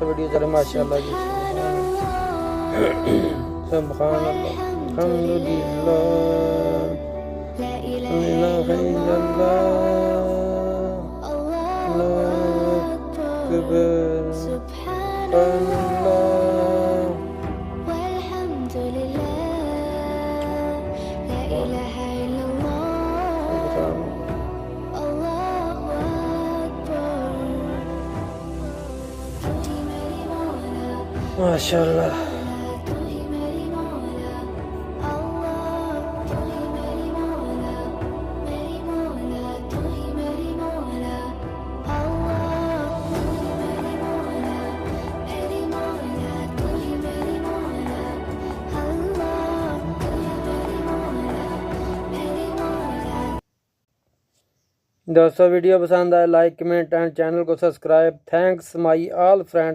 दोस्तों वीडियो चले माशाल्लाह जी। सुभान अल्लाह, अल्हम्दुलिल्लाह, ला इलाहा इल्लल्लाह, अल्लाहु अकबर, सुभानल्लाह, वल्हम्दुलिल्लाह, ला इलाहा इल्लल्लाह, अल्लाहु अकबर, माशाल्लाह। दोस्तों वीडियो पसंद आए लाइक कमेंट एंड चैनल को subscribe. Thanks my all friend.